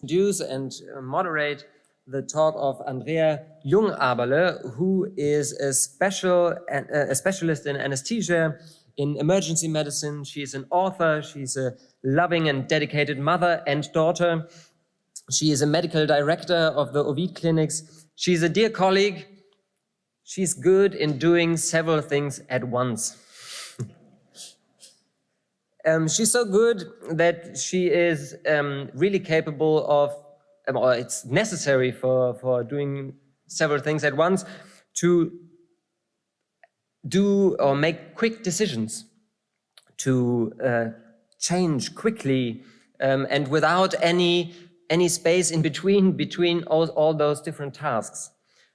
introduce and moderate the talk of Andrea Jungaberle, who is a specialist in anesthesia, in emergency medicine. She's an author, she's a loving and dedicated mother and daughter. She is a medical director of the OVID clinics. She's a dear colleague. She's good in doing several things at once. She's so good that she is really capable of, or it's necessary for doing several things at once, to do or make quick decisions, to change quickly, and without any space in between all those different tasks.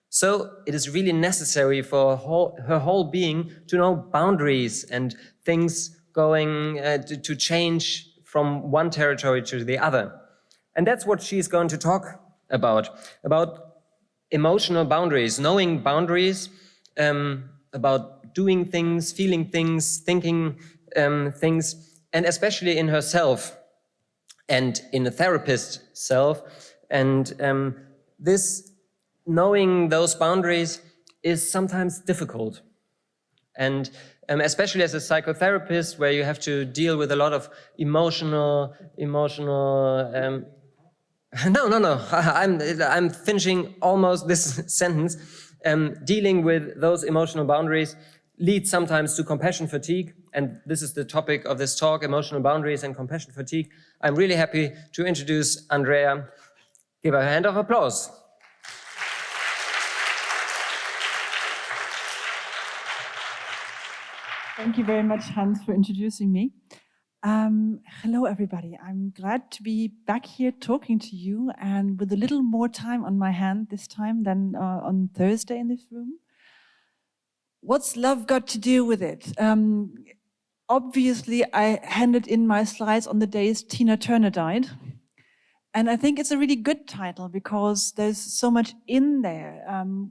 So it is really necessary for her whole being to know boundaries and things going to change from one territory to the other. And that's what she's going to talk about emotional boundaries, knowing boundaries, about doing things, feeling things, thinking things, and especially in herself and in a therapist's self. And this knowing those boundaries is sometimes difficult. And especially as a psychotherapist, where you have to deal with a lot of emotional. No. I'm finishing almost this sentence. Dealing with those emotional boundaries leads sometimes to compassion fatigue, and this is the topic of this talk: emotional boundaries and compassion fatigue. I'm really happy to introduce Andrea. Give her a hand of applause. Thank you very much, Hans, for introducing me. Hello, everybody. I'm glad to be back here talking to you, and with a little more time on my hand this time than on Thursday in this room. What's love got to do with it? Obviously, I handed in my slides on the days Tina Turner died. And I think it's a really good title because there's so much in there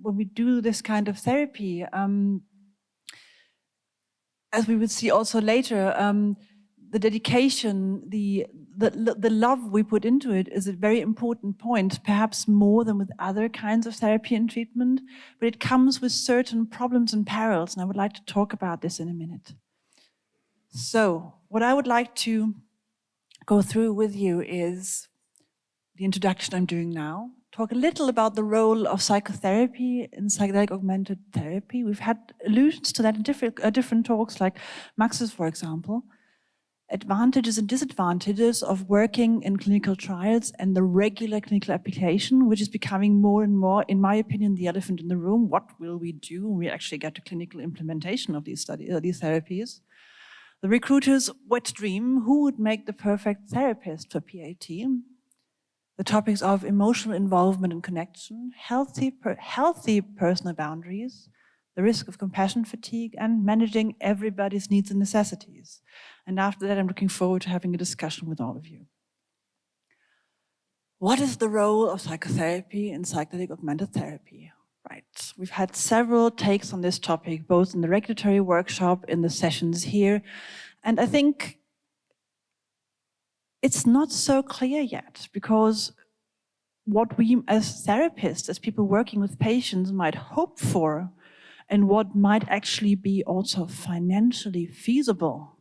when we do this kind of therapy. As we will see also later, the dedication, the love we put into it is a very important point, perhaps more than with other kinds of therapy and treatment, but it comes with certain problems and perils, and I would like to talk about this in a minute. So, what I would like to go through with you is the introduction I'm doing now, talk a little about the role of psychotherapy in psychedelic-augmented therapy. We've had allusions to that in different talks, like Max's, for example. Advantages and disadvantages of working in clinical trials and the regular clinical application, which is becoming more and more, in my opinion, the elephant in the room. What will we do when we actually get to clinical implementation of these these therapies? The recruiter's wet dream: who would make the perfect therapist for PAT? The topics of emotional involvement and connection, healthy personal boundaries, the risk of compassion fatigue, and managing everybody's needs and necessities. And after that, I'm looking forward to having a discussion with all of you. What is the role of psychotherapy in psychedelic-augmented therapy? Right, we've had several takes on this topic, both in the regulatory workshop, in the sessions here, and I think it's not so clear yet, because what we as therapists, as people working with patients, might hope for, and what might actually be also financially feasible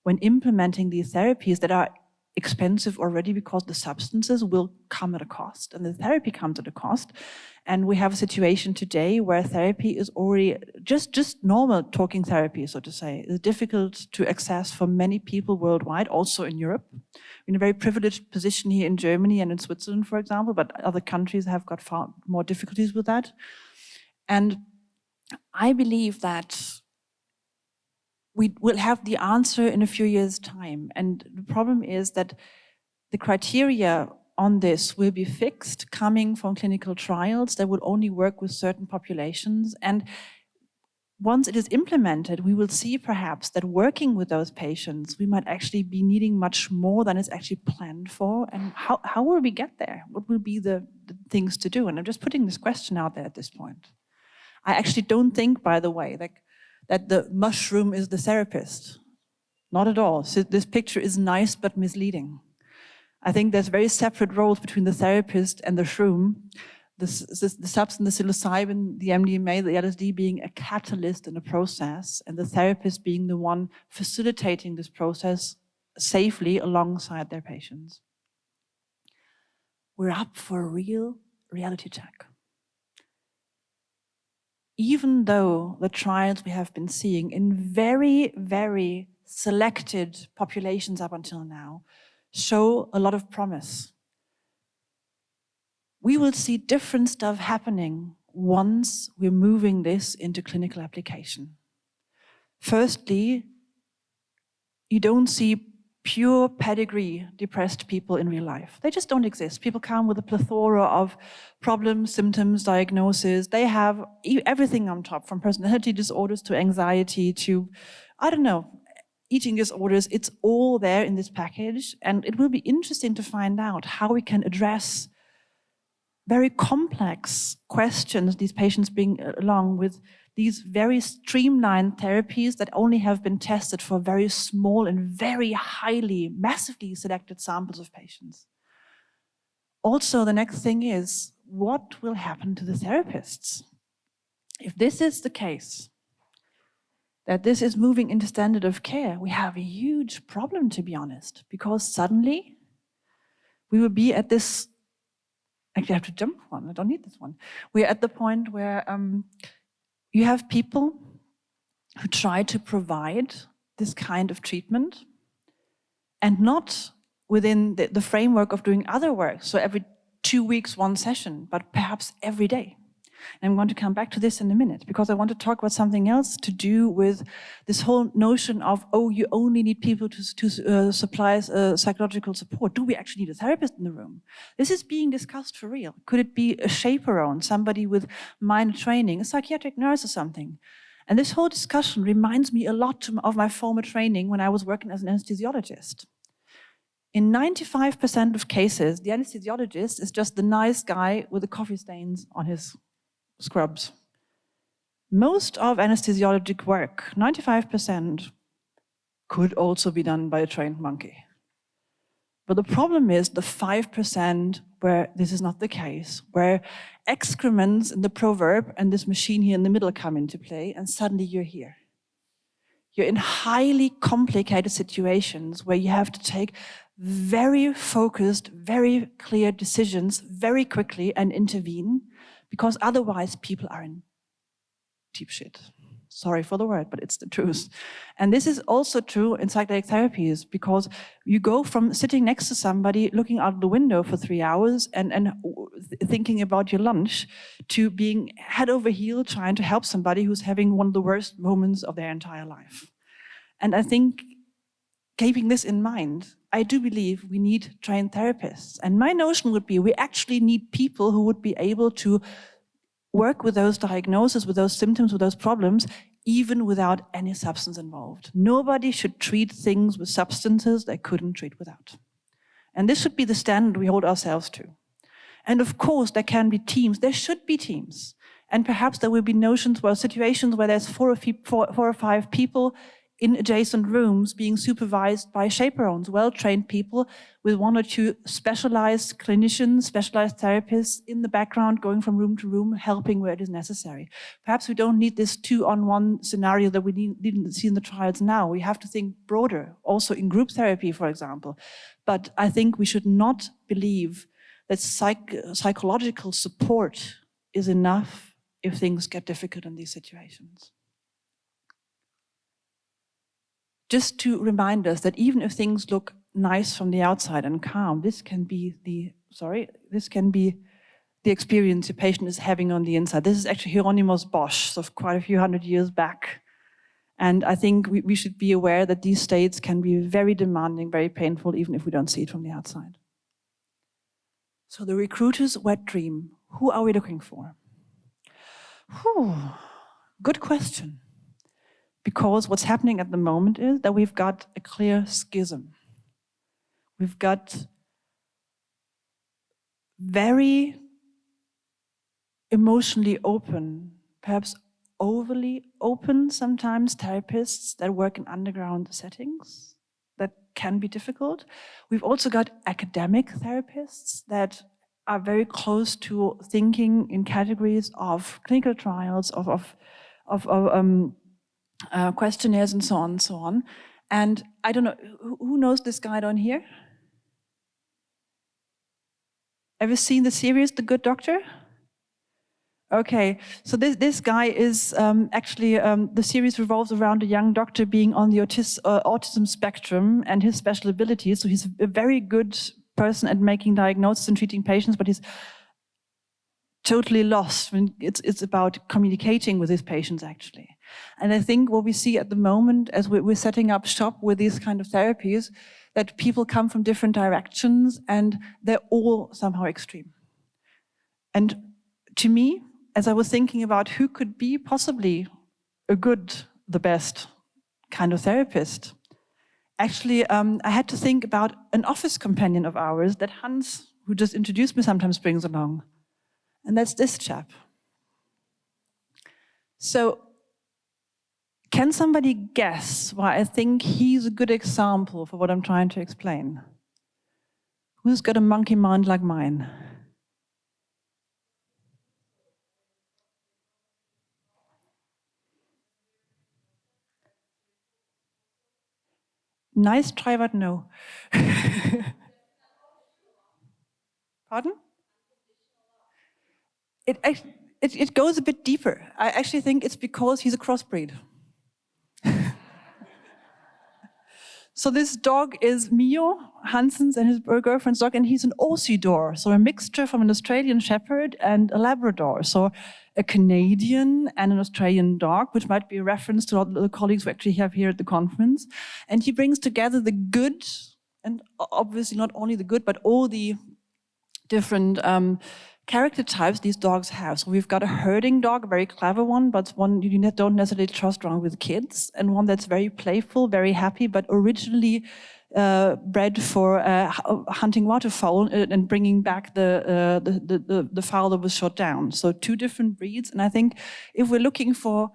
when implementing these therapies that are expensive already because the substances will come at a cost and the therapy comes at a cost. And we have a situation today where therapy is already just normal talking therapy, so to say, is difficult to access for many people worldwide, also in Europe. We're in a very privileged position here in Germany and in Switzerland, for example, but other countries have got far more difficulties with that. And I believe that we will have the answer in a few years' time. And the problem is that the criteria on this will be fixed, coming from clinical trials that will only work with certain populations. And once it is implemented, we will see perhaps that working with those patients, we might actually be needing much more than is actually planned for. And how will we get there? What will be the things to do? And I'm just putting this question out there at this point. I actually don't think, by the way, that the mushroom is the therapist. Not at all. So this picture is nice but misleading. I think there's very separate roles between the therapist and the shroom. The substance, the psilocybin, the MDMA, the LSD being a catalyst in a process, and the therapist being the one facilitating this process safely alongside their patients. We're up for a real reality check. Even though the trials we have been seeing in very, very selected populations up until now show a lot of promise, we will see different stuff happening once we're moving this into clinical application. Firstly, you don't see pure pedigree depressed people in real life. They just don't exist. People come with a plethora of problems, symptoms, diagnoses. They have everything on top, from personality disorders to anxiety to, I don't know, eating disorders. It's all there in this package. And it will be interesting to find out how we can address very complex questions these patients bring along with these very streamlined therapies that only have been tested for very small and very highly, massively selected samples of patients. Also, the next thing is, what will happen to the therapists? If this is the case, that this is moving into standard of care, we have a huge problem, to be honest, because suddenly we will be at this. Actually, I have to jump one. I don't need this one. We're at the point where you have people who try to provide this kind of treatment and not within the framework of doing other work. So every 2 weeks, one session, but perhaps every day. And I'm going to come back to this in a minute, because I want to talk about something else to do with this whole notion of, oh, you only need people to supply psychological support. Do we actually need a therapist in the room? This is being discussed for real. Could it be a chaperone, somebody with minor training, a psychiatric nurse or something? And this whole discussion reminds me a lot of my former training when I was working as an anesthesiologist. In 95% of cases, the anesthesiologist is just the nice guy with the coffee stains on his scrubs. Most of anesthesiologic work, 95%, could also be done by a trained monkey. But the problem is the 5% where this is not the case, where excrements in the proverb and this machine here in the middle come into play, and suddenly you're here. You're in highly complicated situations where you have to take very focused, very clear decisions very quickly and intervene, because otherwise people are in deep shit. Sorry for the word, but it's the truth. And this is also true in psychedelic therapies, because you go from sitting next to somebody, looking out the window for 3 hours and thinking about your lunch, to being head over heel trying to help somebody who's having one of the worst moments of their entire life. And I think, keeping this in mind, I do believe we need trained therapists. And my notion would be we actually need people who would be able to work with those diagnoses, with those symptoms, with those problems, even without any substance involved. Nobody should treat things with substances they couldn't treat without. And this should be the standard we hold ourselves to. And of course, there can be teams. There should be teams. And perhaps there will be situations where there's four or five people in adjacent rooms being supervised by chaperones, well-trained people with 1 or 2 specialized clinicians, specialized therapists in the background, going from room to room, helping where it is necessary. Perhaps we don't need this 2-on-1 scenario that we didn't see in the trials now. We have to think broader, also in group therapy, for example. But I think we should not believe that psychological support is enough if things get difficult in these situations. Just to remind us that even if things look nice from the outside and calm, this can be the experience the patient is having on the inside. This is actually Hieronymus Bosch, so quite a few hundred years back. And I think we should be aware that these states can be very demanding, very painful, even if we don't see it from the outside. So the recruiter's wet dream, who are we looking for? Good question. Because what's happening at the moment is that we've got a clear schism. We've got very emotionally open, perhaps overly open sometimes, therapists that work in underground settings. that can be difficult. We've also got academic therapists that are very close to thinking in categories of clinical trials, of questionnaires and so on and so on. And I don't know, who knows this guy down here? Ever seen the series, The Good Doctor? Okay, so this guy is actually, the series revolves around a young doctor being on the autism spectrum and his special abilities. So he's a very good person at making diagnoses and treating patients, but he's totally lost when it's about communicating with his patients, actually. And I think what we see at the moment, as we're setting up shop with these kind of therapies, that people come from different directions and they're all somehow extreme. And to me, as I was thinking about who could be possibly a good, the best kind of therapist, actually, I had to think about an office companion of ours that Hans, who just introduced me, sometimes brings along. And that's this chap. So, can somebody guess why I think he's a good example for what I'm trying to explain? Who's got a monkey mind like mine? Nice try, but no. Pardon? It goes a bit deeper. I actually think it's because he's a crossbreed. So this dog is Mio, Hansen's and his girlfriend's dog, and he's an Aussie, so a mixture from an Australian Shepherd and a Labrador. So a Canadian and an Australian dog, which might be a reference to all the colleagues we actually have here at the conference. And he brings together the good, and obviously not only the good, but all the different character types these dogs have. So we've got a herding dog, a very clever one, but one you don't necessarily trust around with kids, and one that's very playful, very happy, but originally bred for hunting waterfowl and bringing back the fowl that was shot down. So two different breeds, and I think if we're looking for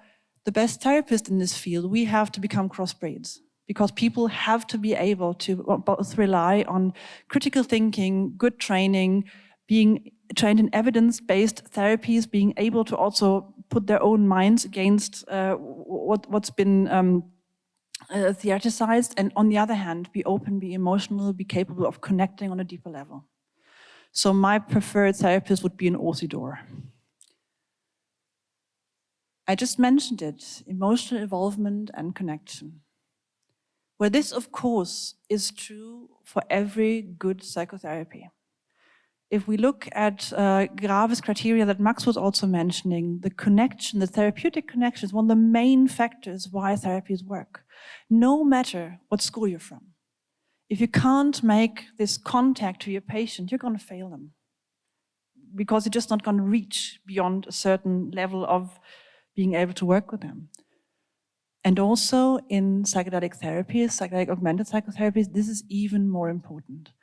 the best therapist in this field, we have to become crossbreeds, because people have to be able to both rely on critical thinking, good training, being trained in evidence-based therapies, being able to also put their own minds against what's been theoreticized, and on the other hand, be open, be emotional, be capable of connecting on a deeper level. So my preferred therapist would be an Aussie. I just mentioned it, emotional involvement and connection. Where this, of course, is true for every good psychotherapy. If we look at Graves' criteria that Max was also mentioning, the connection, the therapeutic connection is one of the main factors why therapies work, no matter what school you're from. If you can't make this contact to your patient, you're going to fail them, because you're just not going to reach beyond a certain level of being able to work with them. And also in psychedelic therapies, psychedelic-augmented psychotherapies, this is even more important.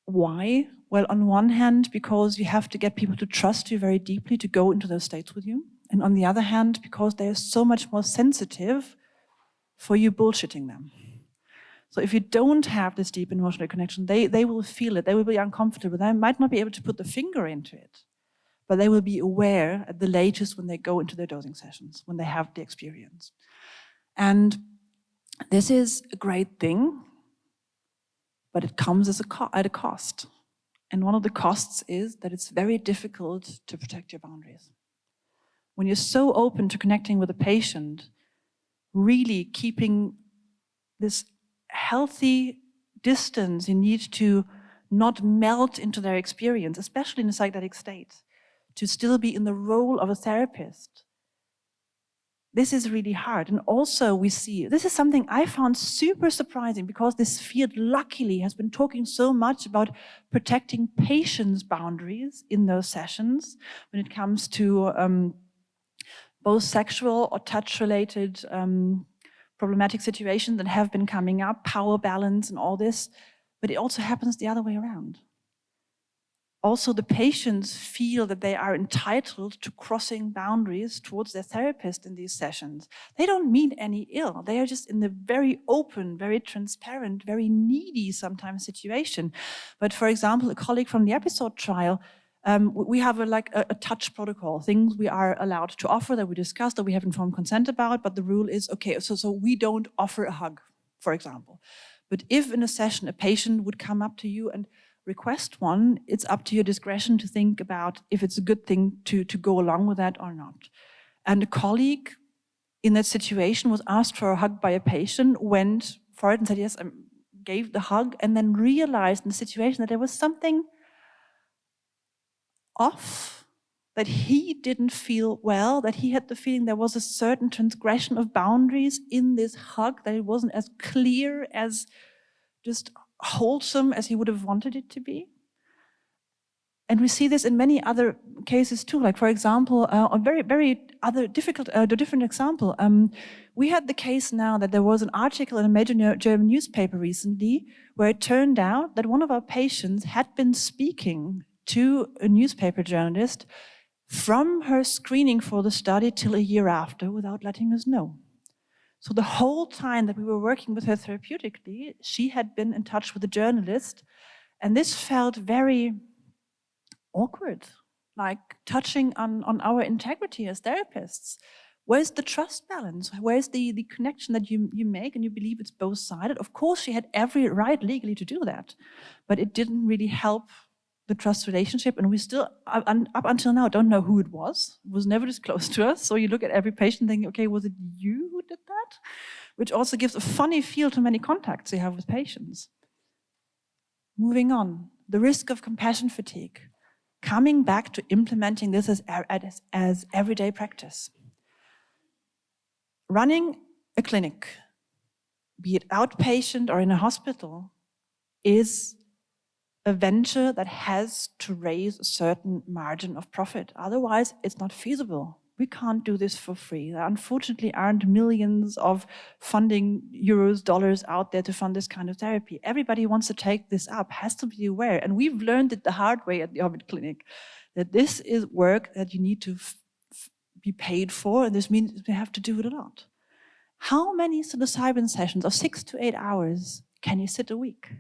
Why? Well, on one hand, because you have to get people to trust you very deeply to go into those states with you. And on the other hand, because they're so much more sensitive for you bullshitting them. So if you don't have this deep emotional connection, they will feel it, they will be uncomfortable. They might not be able to put the finger into it, but they will be aware at the latest when they go into their dosing sessions, when they have the experience. And this is a great thing, but it comes at a cost. And one of the costs is that it's very difficult to protect your boundaries. When you're so open to connecting with a patient, really keeping this healthy distance, you need to not melt into their experience, especially in a psychedelic state, to still be in the role of a therapist. This is really hard. And also we see, this is something I found super surprising, because this field luckily has been talking so much about protecting patients' boundaries in those sessions when it comes to both sexual or touch-related problematic situations that have been coming up, power balance and all this, but it also happens the other way around. also the patients feel that they are entitled to crossing boundaries towards their therapist in these sessions. They don't mean any ill. They are just in the very open, very transparent, very needy sometimes situation. But for example, a colleague from the episode trial, we have a touch protocol, things we are allowed to offer that we discussed, that we have informed consent about, but the rule is, okay, so we don't offer a hug, for example. But if in a session a patient would come up to you and request one, it's up to your discretion to think about if it's a good thing to go along with that or not. And a colleague in that situation was asked for a hug by a patient, went for it and said yes, gave the hug, and then realized in the situation that there was something off, that he didn't feel well, that he had the feeling there was a certain transgression of boundaries in this hug, that it wasn't as clear, as just wholesome as he would have wanted it to be. And we see this in many other cases too. Like, for example, a very other different example. We had the case now that there was an article in a major German newspaper recently where it turned out that one of our patients had been speaking to a newspaper journalist from her screening for the study till a year after without letting us know. So the whole time that we were working with her therapeutically, she had been in touch with the journalist, and this felt very awkward, like touching on our integrity as therapists. Where's the trust balance? Where's the connection that you make and you believe it's both-sided? Of course, she had every right legally to do that, but it didn't really help the trust relationship, and we still, up until now, don't know who it was. It was never disclosed to us. So you look at every patient thinking, okay, was it you who did that? Which also gives a funny feel to many contacts you have with patients. Moving on, the risk of compassion fatigue. Coming back to implementing this as everyday practice. Running a clinic, be it outpatient or in a hospital, is a venture that has to raise a certain margin of profit. Otherwise, it's not feasible. We can't do this for free. There unfortunately aren't millions of funding, euros, dollars out there to fund this kind of therapy. Everybody wants to take this up, has to be aware. And we've learned it the hard way at the OVID Clinic, that this is work that you need to be paid for, and this means we have to do it a lot. How many psilocybin sessions of 6 to 8 hours can you sit a week?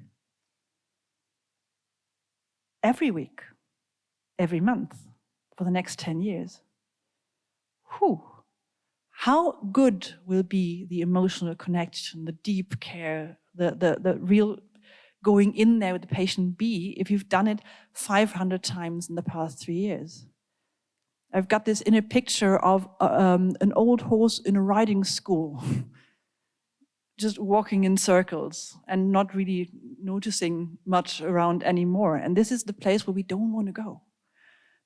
Every week, every month, for the next 10 years. Whew. How good will be the emotional connection, the deep care, the real going in there with the patient be if you've done it 500 times in the past 3 years? I've got this inner picture of an old horse in a riding school, just walking in circles and not really noticing much around anymore. And this is the place where we don't want to go.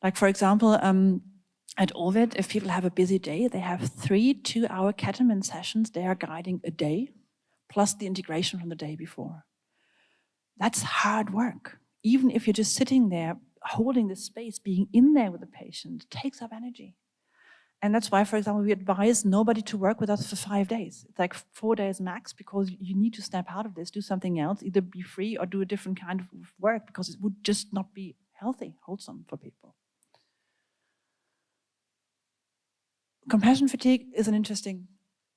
Like, for example, at OVID, if people have a busy day, they have 3 2-hour ketamine sessions they are guiding a day, plus the integration from the day before. That's hard work. Even if you're just sitting there, holding the space, being in there with the patient, takes up energy. And that's why, for example, we advise nobody to work with us for 5 days. It's like 4 days max, because you need to snap out of this, do something else, either be free or do a different kind of work, because it would just not be healthy, wholesome for people. Compassion fatigue is an interesting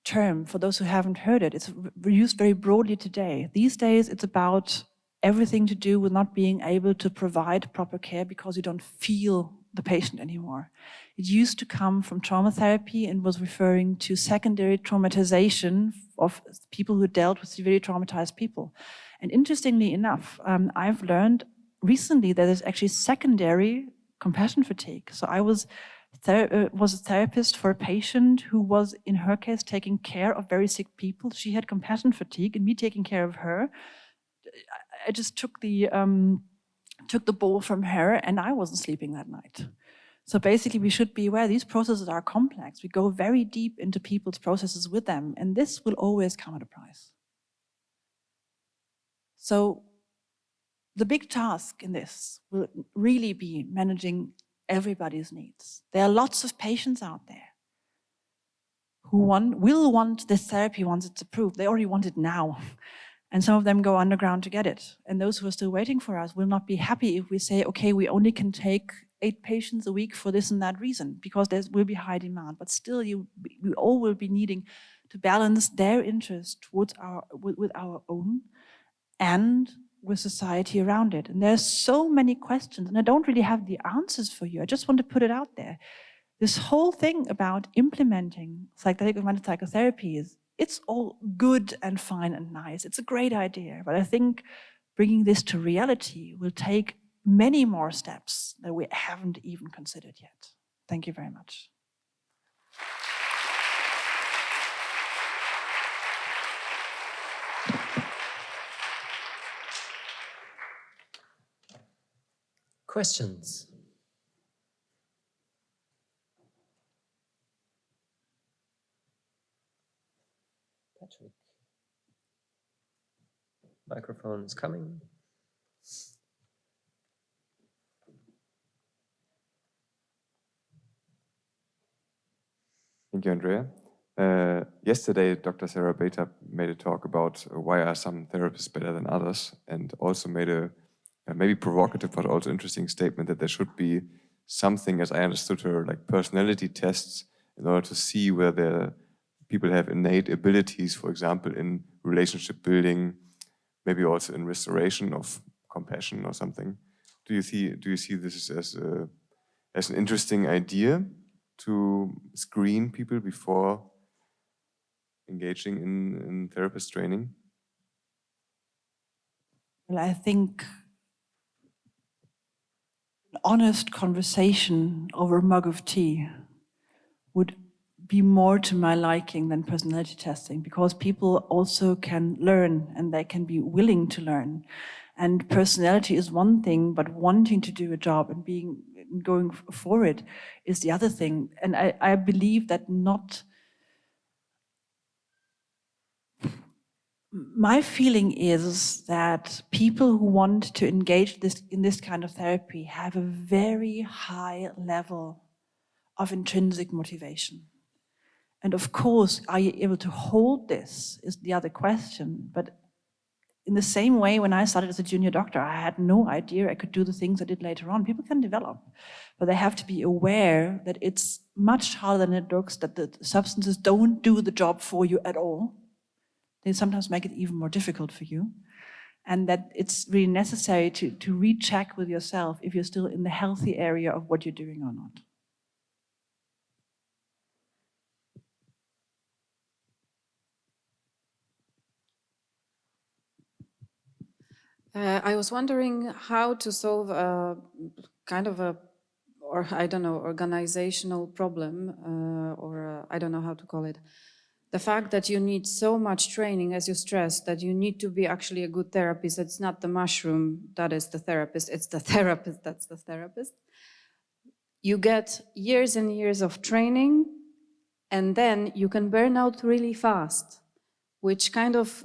term for those who haven't heard it. It's used very broadly today. These days, it's about everything to do with not being able to provide proper care because you don't feel the patient anymore. It used to come from trauma therapy and was referring to secondary traumatization of people who dealt with severely traumatized people. And interestingly enough, I've learned recently that there's actually secondary compassion fatigue. So I was a therapist for a patient who was, in her case, taking care of very sick people. She had compassion fatigue, and me taking care of her, I just took the ball from her, and I wasn't sleeping that night. So basically, we should be aware these processes are complex. We go very deep into people's processes with them, and this will always come at a price. So the big task in this will really be managing everybody's needs. There are lots of patients out there who will want this therapy once it's approved. They already want it now. And some of them go underground to get it. And those who are still waiting for us will not be happy if we say, okay, we only can take 8 patients a week for this and that reason, because there will be high demand. But still, we all will be needing to balance their interest towards with our own and with society around it. And there's so many questions, and I don't really have the answers for you. I just want to put it out there. This whole thing about implementing psychedelic-augmented psychotherapies, it's all good and fine and nice. It's a great idea, but I think bringing this to reality will take many more steps that we haven't even considered yet. Thank you very much. Questions? Patrick. Microphone is coming. Thank you, Andrea. Yesterday, Dr. Sarah Bader made a talk about why are some therapists better than others, and also made a maybe provocative but also interesting statement that there should be something, as I understood her, like personality tests in order to see whether people have innate abilities, for example, in relationship building, maybe also in restoration of compassion or something. Do you see this as an interesting idea to screen people before engaging in therapist training? Well, I think an honest conversation over a mug of tea would be more to my liking than personality testing, because people also can learn and they can be willing to learn. And personality is one thing, but wanting to do a job and going for it is the other thing. And I believe that my feeling is that people who want to engage in this kind of therapy have a very high level of intrinsic motivation. And of course, are you able to hold this is the other question. But in the same way, when I started as a junior doctor, I had no idea I could do the things I did later on. People can develop, but they have to be aware that it's much harder than it looks, that the substances don't do the job for you at all. They sometimes make it even more difficult for you. And that it's really necessary to recheck with yourself if you're still in the healthy area of what you're doing or not. I was wondering how to solve a kind of or I don't know, organizational problem, or I don't know how to call it. The fact that you need so much training, as you stressed, that you need to be actually a good therapist. It's not the mushroom that is the therapist, it's the therapist that's the therapist. You get years and years of training, and then you can burn out really fast, which kind of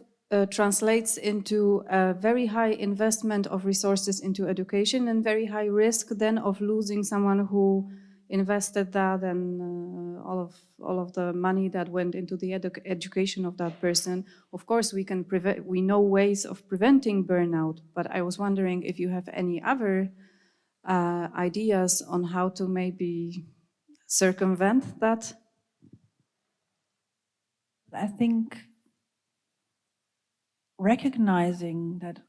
translates into a very high investment of resources into education and very high risk then of losing someone who invested that and all of the money that went into the education of that person. Of course, we know ways of preventing burnout, but I was wondering if you have any other ideas on how to maybe circumvent that. I think recognizing that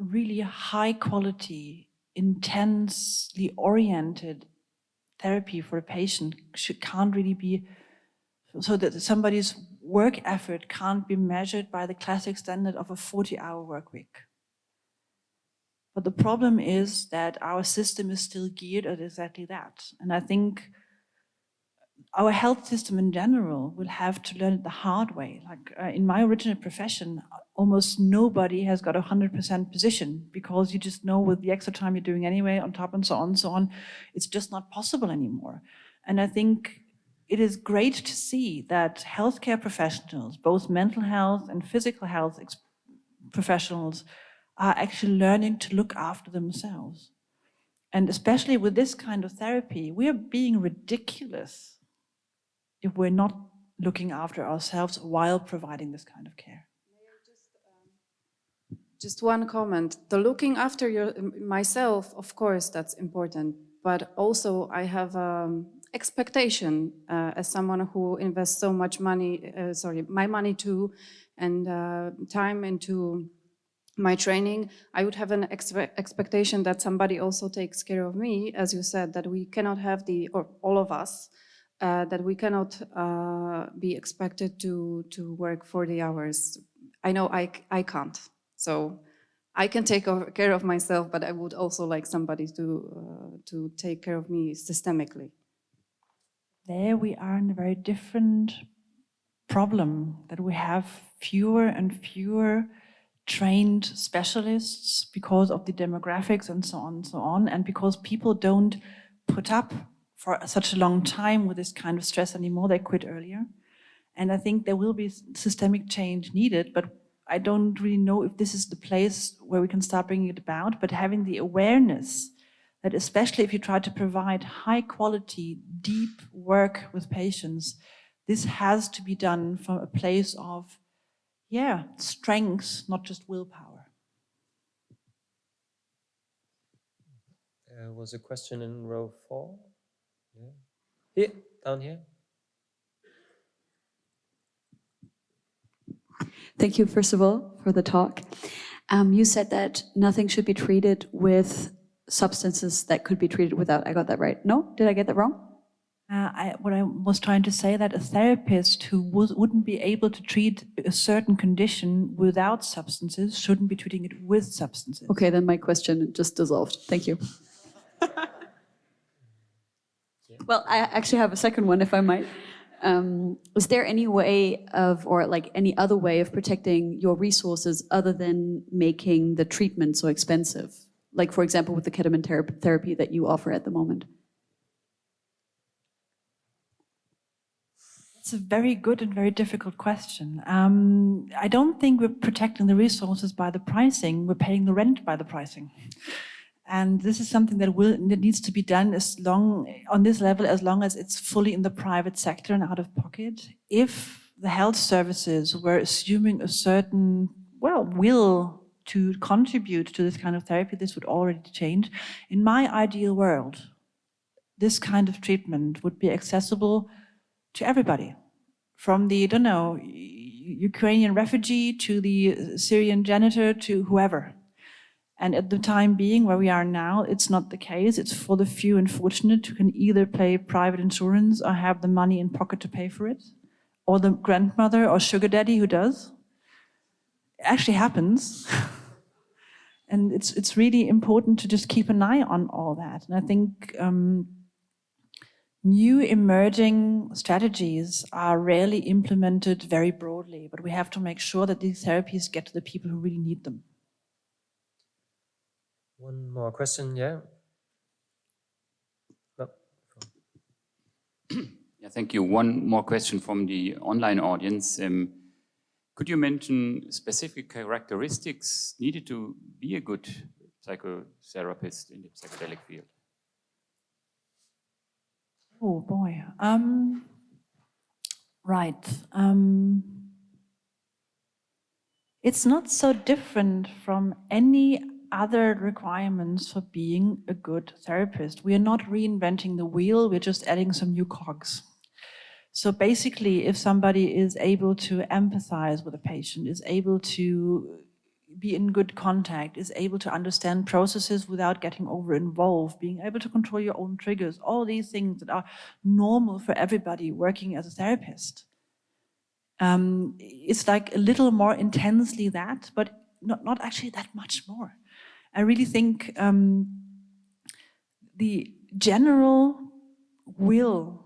really high quality, intensely oriented therapy for a patient can't really be, so that somebody's work effort can't be measured by the classic standard of a 40-hour work week. But the problem is that our system is still geared at exactly that. And I think our health system in general will have to learn it the hard way. Like in my original profession, almost nobody has got a 100% position, because you just know with the extra time you're doing anyway on top and so on, it's just not possible anymore. And I think it is great to see that healthcare professionals, both mental health and physical health professionals, are actually learning to look after themselves. And especially with this kind of therapy, we are being ridiculous if we're not looking after ourselves while providing this kind of care. May I just Just one comment. The looking after myself, of course, that's important. But also I have expectation as someone who invests so much money, my money too, and time into my training. I would have an expectation that somebody also takes care of me, as you said, that we cannot have or all of us, that we cannot be expected to work 40 hours. I know I can't. So I can take care of myself, but I would also like somebody to take care of me systemically. There we are in a very different problem, that we have fewer and fewer trained specialists because of the demographics and so on, and because people don't put up for such a long time with this kind of stress anymore, they quit earlier. And I think there will be systemic change needed, but I don't really know if this is the place where we can start bringing it about, but having the awareness that especially if you try to provide high quality, deep work with patients, this has to be done from a place of, strength, not just willpower. There was a question in row 4. Yeah. Here, down here. Thank you, first of all, for the talk. You said that nothing should be treated with substances that could be treated without. I got that right? No? Did I get that wrong? What I was trying to say, that a therapist who wouldn't be able to treat a certain condition without substances shouldn't be treating it with substances. Okay, then my question just dissolved. Thank you. Well, I actually have a second one, if I might. Is there any way of, or like any other way of protecting your resources other than making the treatment so expensive? Like, for example, with the ketamine therapy that you offer at the moment? It's a very good and very difficult question. I don't think we're protecting the resources by the pricing. We're paying the rent by the pricing. And this is something that needs to be done on this level, as long as it's fully in the private sector and out of pocket. If the health services were assuming a certain, will to contribute to this kind of therapy, this would already change. In my ideal world, this kind of treatment would be accessible to everybody, from the, Ukrainian refugee to the Syrian janitor to whoever. And at the time being, where we are now, it's not the case. It's for the few and fortunate who can either pay private insurance or have the money in pocket to pay for it, or the grandmother or sugar daddy who does. It actually happens. And it's really important to just keep an eye on all that. And I think new emerging strategies are rarely implemented very broadly, but we have to make sure that these therapies get to the people who really need them. One more question, yeah? No. Yeah, thank you. One more question from the online audience. Could you mention specific characteristics needed to be a good psychotherapist in the psychedelic field? Oh boy. Right. It's not so different from any other requirements for being a good therapist. We are not reinventing the wheel, we're just adding some new cogs. So basically, if somebody is able to empathize with a patient, is able to be in good contact, is able to understand processes without getting over-involved, being able to control your own triggers, all these things that are normal for everybody working as a therapist. It's like a little more intensely that, but not actually that much more. I really think the general will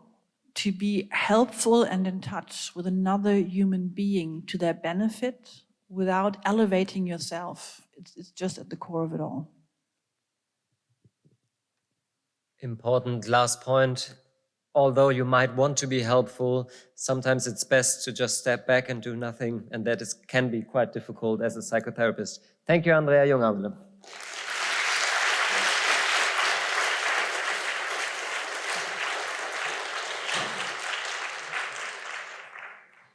to be helpful and in touch with another human being to their benefit without elevating yourself, it's just at the core of it all. Important last point. Although you might want to be helpful, sometimes it's best to just step back and do nothing, and that can be quite difficult as a psychotherapist. Thank you, Andrea Jungaberle.